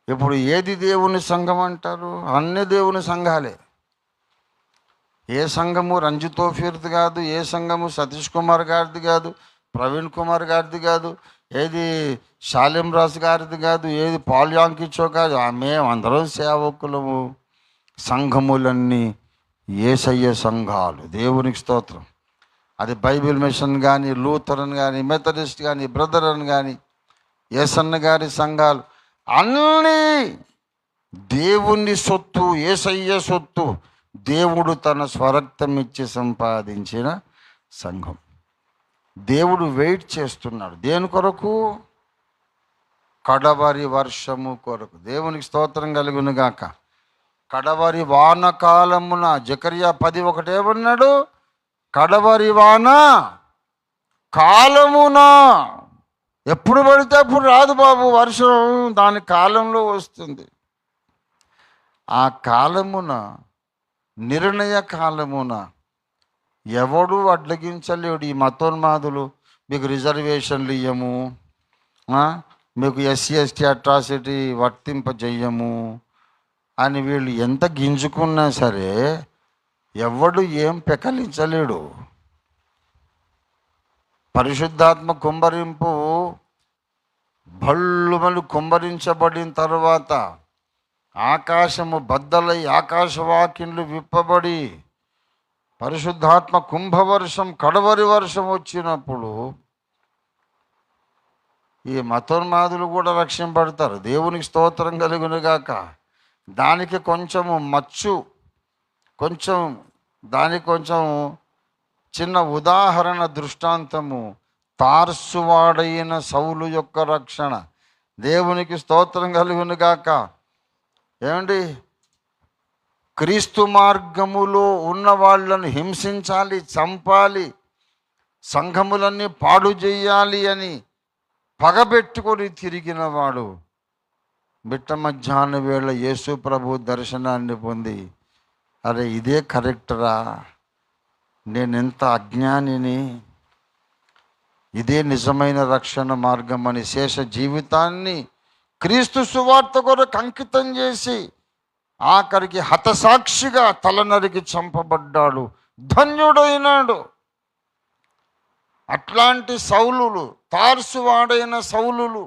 ఇప్పుడు ఏది దేవుని సంఘం అంటారు? అన్ని దేవుని సంఘాలే. ఏ సంఘము రంజితోఫీర్ది కాదు, ఏ సంఘము సతీష్ కుమార్ గారిది కాదు, ప్రవీణ్ కుమార్ గారిది కాదు, ఏది శాలిం రాజు గారిది కాదు, ఏది పాల్ యాంకిచో కాదు. మేమందరం సేవకులము. సంఘములన్నీ యేసయ్య సంఘాలు. దేవునికి స్తోత్రం. అది బైబిల్ మిషన్ కానీ, లూథరన్ కానీ, మెథడిస్ట్ కానీ, బ్రదరన్ కానీ, యేసన్న గారి సంఘాలు అన్నీ దేవుని సొత్తు, యేసయ్య సొత్తు. దేవుడు తన స్వరక్తం ఇచ్చి సంపాదించిన సంఘం. దేవుడు వెయిట్ చేస్తున్నాడు దేని కొరకు? కడవరి వర్షము కొరకు. దేవునికి స్తోత్రం కలుగును గాక. కడవరి వాన కాలమున జకర్యా 10:1 ఏమన్నాడు? కడవరి వాన కాలమున. ఎప్పుడు పడితే అప్పుడు రాదు బాబు వర్షం, దాని కాలంలో వస్తుంది. ఆ కాలమున, నిర్ణయ కాలమున ఎవడు అడ్డగించలేడు. ఈ మతోన్మాదులు మీకు రిజర్వేషన్లు ఇయ్యము, మీకు ఎస్సీ ఎస్టీ అట్రాసిటీ వర్తింపజేయము అని వీళ్ళు ఎంత గింజుకున్నా సరే ఎవడు ఏం పెకలించలేడు. పరిశుద్ధాత్మ కుమ్మరింపు భళ్ళుమలు కుమ్మరించబడిన తర్వాత ఆకాశము బద్దలై ఆకాశవాకిన్లు విప్పబడి పరిశుద్ధాత్మ కుంభవర్షం, కడవరి వర్షం వచ్చినప్పుడు ఈ మతోన్మాదులు కూడా రక్షింపడతారు. దేవునికి స్తోత్రం కలుగునుగాక. దానికి కొంచెము మచ్చు, దానికి కొంచెం చిన్న ఉదాహరణ, దృష్టాంతము తార్సువాడైన సౌలు యొక్క రక్షణ. దేవునికి స్తోత్రం కలుగునుగాక. ఏమండి, క్రీస్తు మార్గములో ఉన్న వాళ్ళను హింసించాలి, చంపాలి, సంఘములన్నీ పాడు చేయాలి అని పగబెట్టుకొని తిరిగిన వాడు బిట్ట మధ్యాహ్న వేళ యేసు ప్రభు దర్శనాన్ని పొంది, అరే ఇదే కరెక్టరా, నేనెంత అజ్ఞానిని, ఇదే నిజమైన రక్షణ మార్గం అని శేష జీవితాన్ని క్రీస్తు సువార్త కొరకు అంకితం చేసి ఆఖరికి హతసాక్షిగా తలనరికి చంపబడ్డాడు, ధన్యుడైనాడు. అట్లాంటి సౌలులు, తార్సువాడైన సౌలులు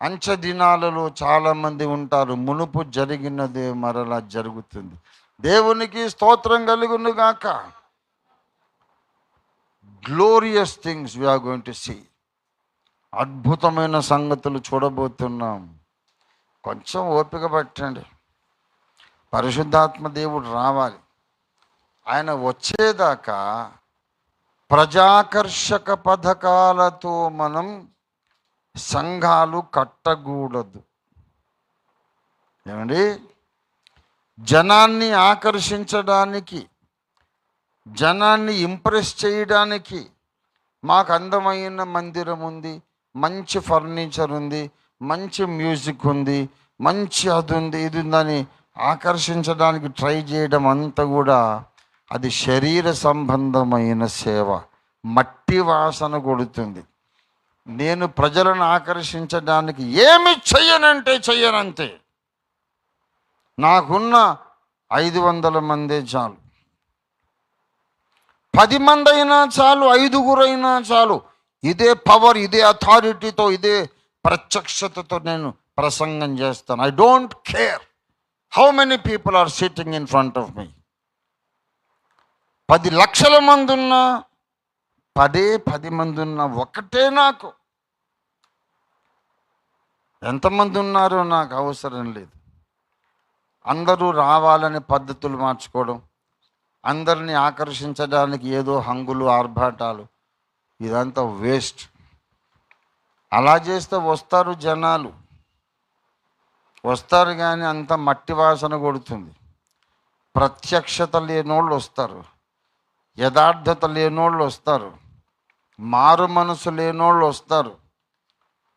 అంచె దినాలలో చాలామంది ఉంటారు. మునుపు జరిగినదే మరలా జరుగుతుంది. దేవునికి స్తోత్రం కలుగును గాక. Glorious things we are going to see. అద్భుతమైన సంగతులు చూడబోతున్నాం. కొంచెం ఓపిక పట్టండి. పరిశుద్ధాత్మ దేవుడు రావాలి. ఆయన వచ్చేదాకా ప్రజాకర్షక పథకాలతో మనం సంఘాలు కట్టకూడదు. ఏమండి, జనాన్ని ఆకర్షించడానికి, జనాన్ని ఇంప్రెస్ చేయడానికి మాకు అందమైన మందిరం ఉంది, మంచి ఫర్నిచర్ ఉంది, మంచి మ్యూజిక్ ఉంది, మంచి అది ఉంది, ఇది ఉందని ఆకర్షించడానికి ట్రై చేయడం అంతా కూడా అది శరీర సంబంధమైన సేవ, మట్టి వాసన కొడుతుంది. నేను ప్రజలను ఆకర్షించడానికి ఏమి చెయ్యనంటే చెయ్యనంతే. నాకున్న 500 మందే చాలు, 10 మంది అయినా చాలు, 5గురైనా చాలు. ఇదే పవర్, ఇదే అథారిటీతో, ఇదే ప్రత్యక్షతతో నేను ప్రసంగం చేస్తాను. I don't care how many people are sitting in front of me. 10 లక్షల మంది ఉన్నా, 10 మంది ఉన్నా ఒకటే నాకు. ఎంతమంది ఉన్నారో నాకు అవసరం లేదు. అందరూ రావాలని పద్ధతులు మార్చుకోవడం, అందరినీ ఆకర్షించడానికి ఏదో హంగులు, ఆర్భాటాలు, ఇదంతా వేస్ట్. అలా చేస్తే వస్తారు జనాలు, వస్తారు కానీ అంత మట్టి వాసన కొడుతుంది. ప్రత్యక్షత లేనోళ్ళు వస్తారు, యథార్థత లేనోళ్ళు వస్తారు, మారు మనసు లేనోళ్ళు వస్తారు,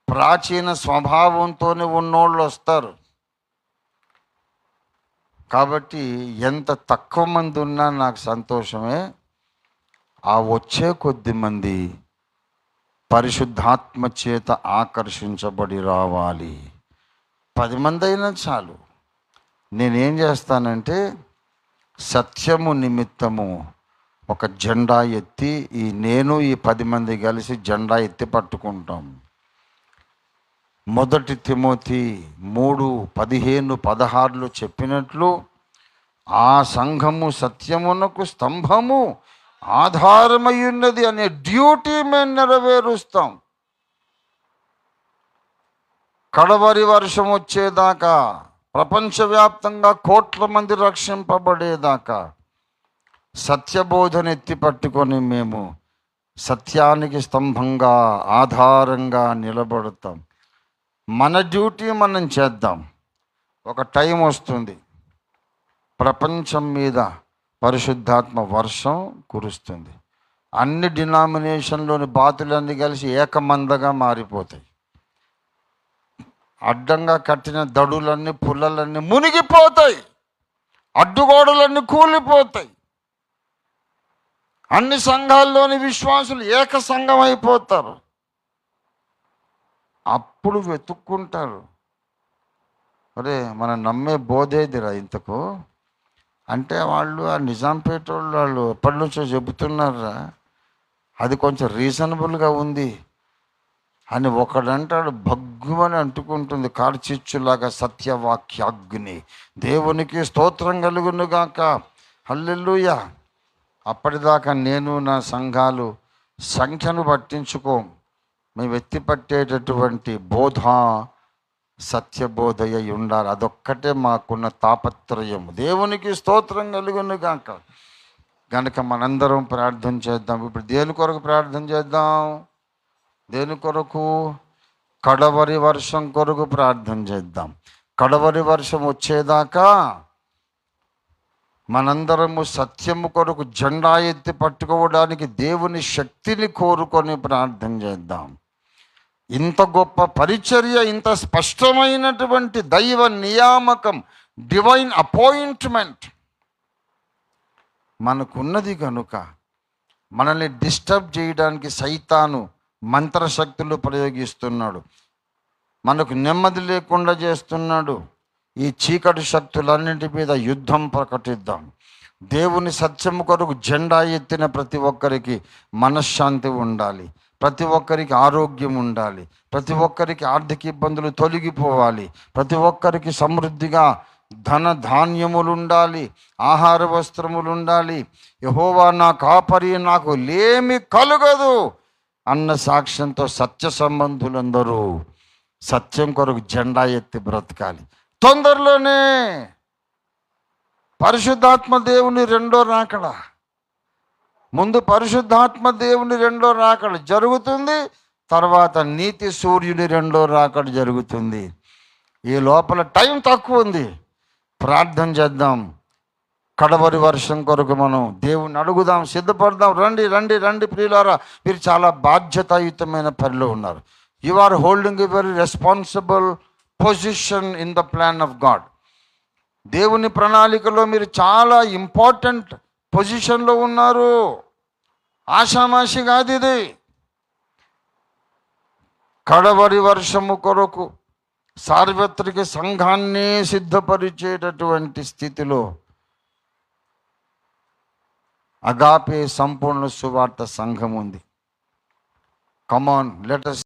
ప్రాచీన స్వభావంతోనే ఉన్నోళ్ళు వస్తారు. కాబట్టి ఎంత తక్కువ మంది ఉన్నా నాకు సంతోషమే. ఆ వచ్చే కొద్ది మంది పరిశుద్ధాత్మ చేత ఆకర్షించబడి రావాలి. 10 మంది అయినా చాలు. నేనేం చేస్తానంటే సత్యము నిమిత్తము ఒక జెండా ఎత్తి నేను ఈ 10 మంది కలిసి జెండా ఎత్తి పట్టుకుంటాం. 1 తిమోతి 3:15-16 చెప్పినట్లు ఆ సంఘము సత్యమునకు స్తంభము ఆధారమై ఉన్నది అనే డ్యూటీ మేము నెరవేరుస్తాం. కడవరి వర్షం వచ్చేదాకా, ప్రపంచవ్యాప్తంగా కోట్ల మంది రక్షింపబడేదాకా సత్యబోధన ఎత్తి పట్టుకొని మేము సత్యానికి స్తంభంగా ఆధారంగా నిలబడతాం. మన డ్యూటీ మనం చేద్దాం. ఒక టైం వస్తుంది, ప్రపంచం మీద పరిశుద్ధాత్మ వర్షం కురుస్తుంది. అన్ని డినామినేషన్లోని బాతులన్నీ కలిసి ఏకమందగా మారిపోతాయి. అడ్డంగా కట్టిన దడులన్నీ పుల్లలన్నీ మునిగిపోతాయి. అడ్డుగోడలన్నీ కూలిపోతాయి. అన్ని సంఘాల్లోని విశ్వాసులు ఏక సంఘం అయిపోతారు. అప్పుడు వెతుక్కుంటారు, అరే మనం నమ్మే బోధేదిరా ఇంతకు అంటే వాళ్ళు ఆ నిజాంపేట వాళ్ళు ఎప్పటి నుంచో చెబుతున్నారా, అది కొంచెం రీజనబుల్గా ఉంది అని ఒకడంటాడు. భగ్గుమని అంటుకుంటుంది కార్చిచ్చులాగా సత్యవాక్యాగ్ని. దేవునికి స్తోత్రం కలుగునుగాక, హల్లెలూయా. అప్పటిదాకా నేను నా సంఘాలు సంఖ్యను పట్టించుకోం. మేము ఎత్తిపట్టేటటువంటి బోధ సత్యబోధయ ఉండాలి. అదొక్కటే మాకున్న తాపత్రయం. దేవునికి స్తోత్రం కలుగునుగాక. కనుక మనందరం ప్రార్థన చేద్దాం. ఇప్పుడు దేని కొరకు ప్రార్థన చేద్దాం? దేని కొరకు? కడవరి వర్షం కొరకు ప్రార్థన చేద్దాం. కడవరి వర్షం వచ్చేదాకా మనందరము సత్యము కొరకు జెండా ఎత్తి పట్టుకోవడానికి దేవుని శక్తిని కోరుకొని ప్రార్థన చేద్దాం. ఇంత గొప్ప పరిచర్య, ఇంత స్పష్టమైనటువంటి దైవ నియామకం, డివైన్ అపాయింట్మెంట్ మనకున్నది కనుక మనల్ని డిస్టర్బ్ చేయడానికి సైతాను మంత్రశక్తులు ప్రయోగిస్తున్నాడు. మనకు నెమ్మది లేకుండా చేస్తున్నాడు. ఈ చీకటి శక్తులన్నింటి మీద యుద్ధం ప్రకటిద్దాం. దేవుని సత్యము కొరకు జెండా ఎత్తిన ప్రతి ఒక్కరికి మనశ్శాంతి ఉండాలి, ప్రతి ఒక్కరికి ఆరోగ్యం ఉండాలి, ప్రతి ఒక్కరికి ఆర్థిక ఇబ్బందులు తొలగిపోవాలి, ప్రతి ఒక్కరికి సమృద్ధిగా ధన ధాన్యములు ఉండాలి, ఆహార వస్త్రములు ఉండాలి. యెహోవా నా కాపరి, నాకు లేమి కలుగదు అన్న సాక్ష్యంతో సత్య సంబంధులందరూ సత్యం కొరకు జెండా ఎత్తి బ్రతకాలి. తొందరలోనే పరిశుద్ధాత్మ దేవుని రెండో రాకడ, ముందు పరిశుద్ధాత్మ దేవుని రెండో రాకడ జరుగుతుంది, తర్వాత నీతి సూర్యుని రెండో రాకడ జరుగుతుంది. ఈ లోపల టైం తక్కువ ఉంది. ప్రార్థన చేద్దాం. కడవరి వర్షం కొరకు మనం దేవుని అడుగుదాం, సిద్ధపడదాం. రండి రండి రండి ప్రియులారా, మీరు చాలా బాధ్యతాయుతమైన పనిలో ఉన్నారు. You are holding a very responsible position in the plan of God. దేవుని ప్రణాళికలో మీరు చాలా ఇంపార్టెంట్ పొజిషన్లో ఉన్నారు. ఆషామాషి కాదు ఇది. కడవరి వర్షము కొరకు సార్వత్రిక సంఘాన్ని సిద్ధపరిచేటటువంటి స్థితిలో అగాపే సంపూర్ణ సువార్త సంఘం ఉంది. కమాన్, లెట్ us